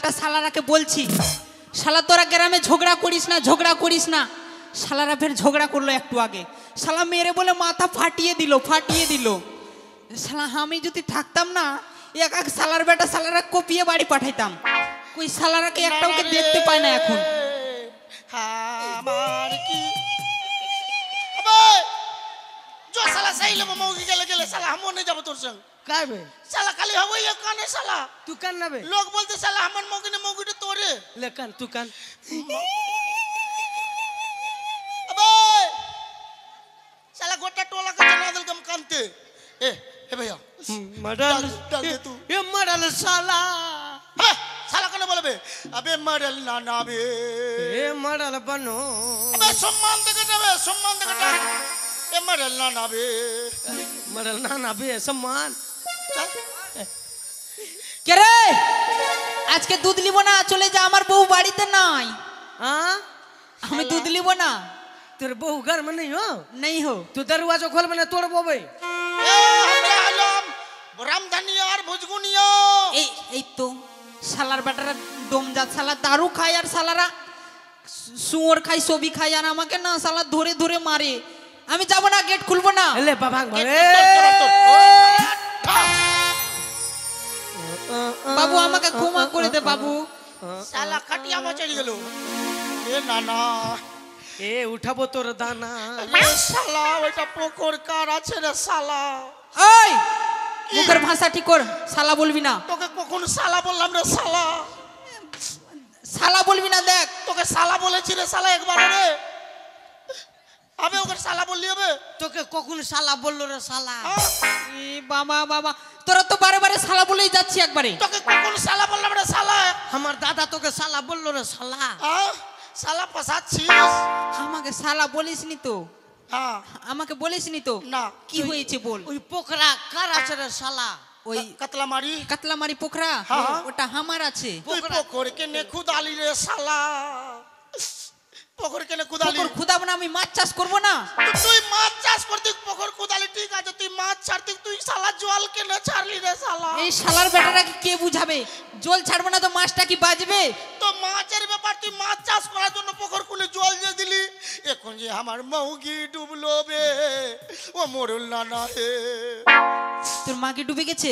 বেটা শালারাকে বলছি, শালা তোরা গ্রামে ঝগড়া করিস না, ঝগড়া করিস না। শালারা ফের ঝগড়া করলো একটু আগে, শালা মেরে বলে মাথা ফাটিয়ে দিল। শালা আমি যদি থাকতাম না, এক এক শালার বেটা শালারা কপিয়ে বাড়ি পাঠাইতাম। ওই শালারাকে একটাওকে দেখতে পায় না এখন। আমার কি जो साला सही ले मौगी गेले साला हम नहीं जाबो तोर संग काय बे साला खाली हवो ये काने साला तू कान ना बे लोग बोलते साला हमन मौगी ने मौगी तोरे ले कान तू कान अबे साला गोटा टोला का जना दल कम कानते ए भैया मडल डाल दे तू ये मडल साला साला कने बोलबे अबे मडल ना बे ए मडल बनो अबे सम्मान दे ए मडल ना बे सम्मान কে রে আজকে দুধ লিব না, চলে যা, আমার বউ বাড়িতে নাই। हां আমি দুধ লিব না। तेरे बहू घर में नहीं हो नहीं हो तू दरवाजा खोल बना तोड़ बोबे ए हमरे आलम रामधनिया और भुजगुनिया এই তো শালার বেটারা ডোমজাত শালা দারু খায় আর শালারা সুয়োর খায়, সবই খায়, আর আমাকে না শালা ধরে ধরে মারে। আমি যাব না, গেট খুলবো না। ले बाबा বাবু আমাকে ক্ষমা করে দে বাবু। साला खटिया में चढ़ गेलो ए नाना ए उठाबो तोर दाना ए साला ওটা পোকর কার আছে রে শালা ওই মুখের ভাষা ঠিক কর, শালা বলবি না। তোকে কখন শালা বললাম রে শালা শালা বলবি না, দেখ তোকে শালা বলেছি রে শালা একবার রে আবে ওকে শালা বললি হবে তোকে কখন শালা বললো রে শালা এ বাবা বাবা, তোরা তো বারে বারে শালা বলেই যাচ্ছি একবারে। তোকে কখন শালা বললাম রে শালা আমার দাদা তোকে শালা বললো রে শালা শালা ফসাচ্ছিস আমাকে শালা বলিসনি তো, হ্যাঁ আমাকে বলিসনি তো। না কি হয়েছে বল। ওই পোকরা কার আছে রে শালা ওই কাতলামারি কাতলামারি পোখরা, ওটা আমার আছে। তুই পোখর কেনে খুদালি রে শালা পোখর কেনে খুদালি পোখর খুদাবো না, আমি মাছ চাষ করবো না। তুই মাছ চাষ করতি পোখর খুদালি ঠিক আছে, তুই মাছ ছাড়তি, তুই শালা জল কেনে ছাড়লি রে শালা এই শালার বেটাটাকে কে বুঝাবে, জল ছাড়বো না তো মাছটা কি বাজবে। তো মাছের ব্যাপার, তুই মাছ চাষ করার জন্য পোখর খুলে জল যে দিলি, এখন যে আমার মৌগি ডুবলো বে ও মরল না না হে তোর মাকে ডুবে গেছে,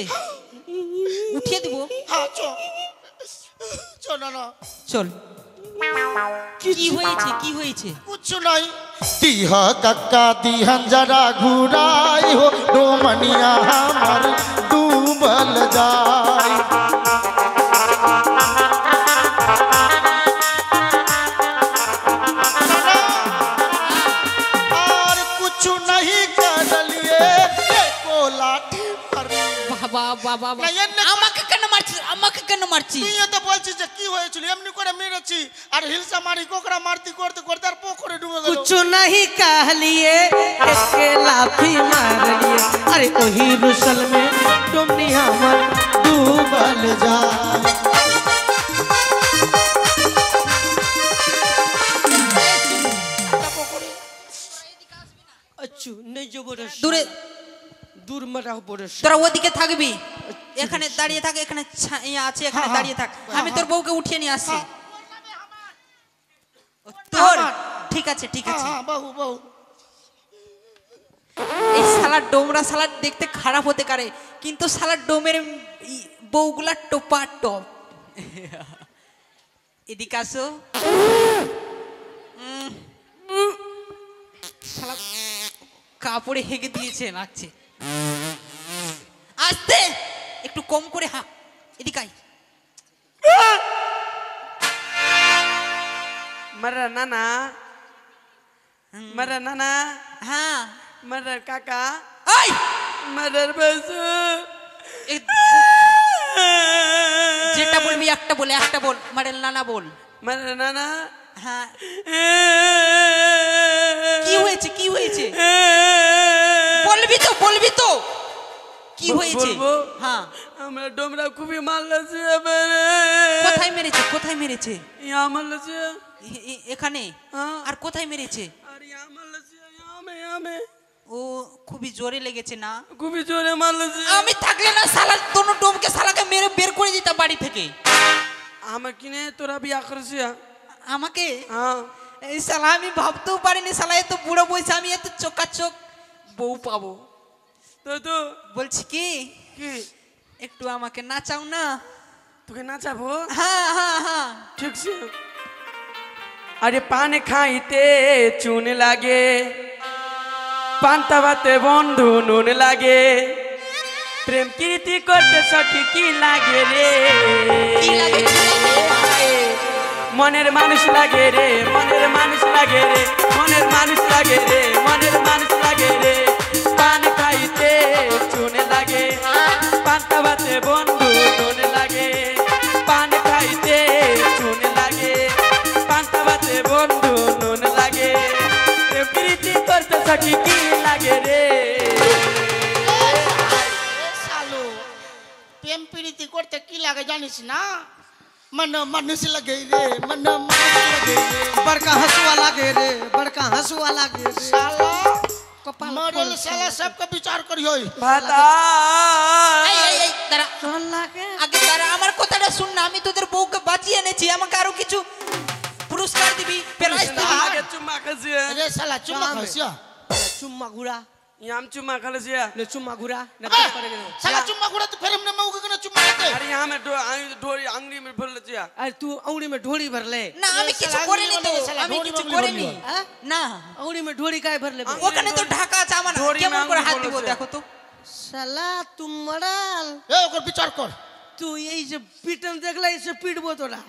উঠিয়ে দিব। হ্যাঁ চ না না চল। কি হয়েছে কি হয়েছে कुछ नहीं दिहा कक्का दिहन जरा घुराई हो डोमनिया हमर डूबल जाई और कुछ नहीं कर लिए को लाठी पर বাবা বাবা আমাকে কেন মারছিস, আমাকে কেন মারছিস। তুই তো বলছিস যে কি হয়েছিল, এমনি করে মেরেছি আর হিলসা মারি কোকড়া মারতি করতে করতে আর পোখরে ডুবে গেল। कुछ नहीं कह लिए एक लाफी मार लिए अरे वही रुसल में तुमनी हमर डूबल जा अच्छू नहीं जो बोले দূরে दूर मरा बोले তোরা ওদিকে থাকবি, এখানে দাঁড়িয়ে থাক, এখানে আছে, এখানে দাঁড়িয়ে থাক, আমি তোর বউকে উঠিয়ে নিয়ে আসছি। তোর ঠিক আছে ঠিক আছে। বাহু বাহু এই শালা ডোমরা শালা দেখতে খারাপ হতে পারে, কিন্তু শালা ডোমের বউগুলা টোপা টপ। এদিকে আসো। শালা কাপড়ে হেগে দিয়েছে লাগছে। আস্তে একটু কম করে হা, এদিকে আয়। मरा नाना मरा नाना হ্যাঁ मरा काका আয় मरा बस যেটা বলবি একটা বলে, একটা বল, মারেল নানা বল। मरा नाना হ্যাঁ কি হয়েছে কি হয়েছে বলবি তো, বলবি তো কি হয়েছে। হ্যাঁ আমরা ডোমরা খুবই মারলাছে এবারে কোথায় মেরেছে, কোথায় মেরেছে। ইয়া মারলাছে এখানে আর কোথায় মেরেছে। আর ইয়া মারলাছে ইয়ামে ও খুবই জোরে লেগেছে না, খুবই জোরে মারলাছে। আমি থাকলে না শালা দোনো ডোমকে শালাকে মেরে বের করে দিতাম বাড়ি থেকে। আমার কিনে তোরা বিয়া করেছি আমাকে হ্যাঁ এই শালা আমি ভাবতেও পারিনি শালা এত বুড়ো বয়সে আমি এত চোকাচোক বউ পাবো। তো তো বলছি কি কি একটু আমাকে নাচাও না। তোকে নাচাবো হ্যাঁ হ্যাঁ হ্যাঁ ঠিক আছে। আরে পান খাইতে চুন লাগে, পান্তা ভাতে বন্ধু নুন লাগে, প্রেম কীর্তি করতে সঠিক কি লাগে রে, কি লাগে, কি লাগে? মনের মানুষ লাগে রে, মনের মানুষ লাগে রে, মনের মানুষ লাগে রে, মনের মানুষ লাগে রে। পান খাইতে চুন লাগে, পান্তা ভাতে বন্ধু নুন লাগে, পান খাইতে চুন লাগে, পান্তা ভাতে বন্ধু নুন লাগে, প্রেম প্রীতি করতে সখী কি লাগে রে। শালো প্রেম প্রীতি করতে কি লাগে জানিস না? मन मनुष लगे रे, मन मनुष लगे रे, बड़का हंसुआ लागे रे, बड़का हंसुआ लागे रे। साला मरल साला सबका विचार करियो। भाता এই এই এই দাঁড়া আগে দাঁড়া আমার কথাটা শুন না। আমি তোদের বউকে বাঁচিয়ে এনেছি, আমাকে আরো কিছু পুরস্কার দিবি, প্রাইজ দিবি। आगे चुम्मा खसिया अरे साला चुम्मा खसिया, चुम्मा गुड़ा याम चुम्मा खलसिया ले चुम्मा गुड़ा न साला चुम्मा गुड़ा तो फिर हमने मौके के ना चुम्मा लेते। अरे यहां में ढोरी अंगड़ी में भर लचिया। अरे तू अंगड़ी में ढोरी भर ले না আমি কিছু করিনি তো, আমি কিছু করিনি না। अंगड़ी में ढोरी काहे भर ले ওখানে তো ঢাকা আছে, আমার কেমন করে হাত দিব দেখো তো। साला तुम मरल ए ओकर विचार कर। तू यही से पीटन देखला इसे पीटबो तोरा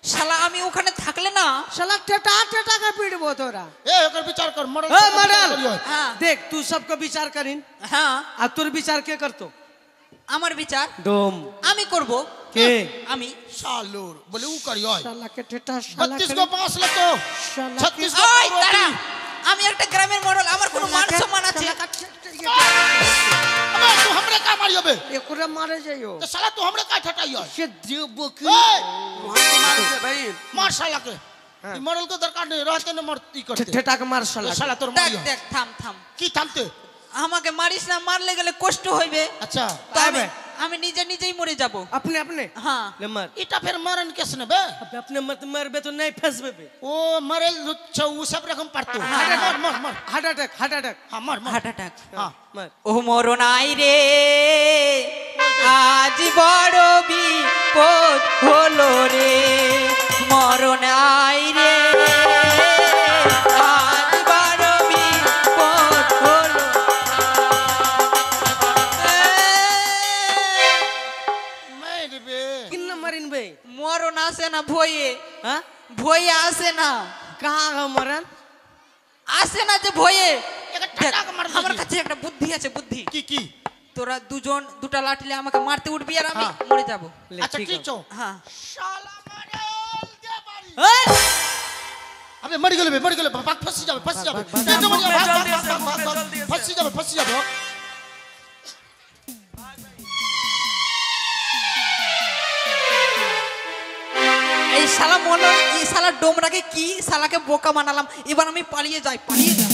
শালা আমি ওখানে থাকলে না साला टेटा टेटा का पीटबो तोरा। ए ओकर विचार कर। मरल ए मरल हाँ देख तू सबका विचार करिन হ্যাঁ आ तोर विचार के करतो আমার বিচার डोम আমি করব। के আমি सालोर बोले ऊ करियो। साला के टेटा साला 32 को बांस लेतो, साला 36 को ওই रोटी। দাঁড়া, আমি একটা গ্রামের মডেল, আমার কোনো মান সম্মান আছে? अबे तू हमरे का मारियो बे? एकरा मारे जाइयो तो साला तू हमरे का ठटाइयो? से देबो की ए मारे से भाई मार साला के। ई मरल को दरकार नहीं रहते न मरती करते। ठेठा के मार साला साला तोर দেখ मारियो দেখ থাম থাম, की थामते। আমাকে মারিস না, মারলে গেলে কষ্ট হইবে। अच्छा তো আমি নিজে নিজেই মরে যাব। अपने अपने হ্যাঁ ले मार इटा फिर मरन कैसे न बे? अब अपने मत मरबे तो नहीं फंसबे बे ओ मरल छ ऊ सब रकम पड़तो। मर मर मर हार्ट अटैक हां मर मर হার্ট অ্যাটাক। हां मार ও মরনাই রে আজ বড় বিপদ হলো রে, মরনাই রে আজ বড় বিপদ হলো। मेर बे किन्ना मरिन बे মরণ আসে না ভয়ে, हां ভয়ে আসে না, कहां है मरन আসে না যে ভয়ে। एक ठटा के मार আমার दे। কাছে একটা বুদ্ধি আছে, বুদ্ধি। की তোরা দুজন দুটা লাঠিলে আমাকে মারতে উঠবি আর আমি হ্যাঁ। মরে যাব। अच्छा ठीक छो। হ্যাঁ शाला मरल दे बारी। ए अबे मर गेले भाग फंसी जाबे भाग, भाग, फंसी जाबे। এই শালা মনে এই শালা ডোমরাকে কি শালাকে বোকা বানালাম। এবার আমি পালিয়ে যাই, পালিয়ে যাই।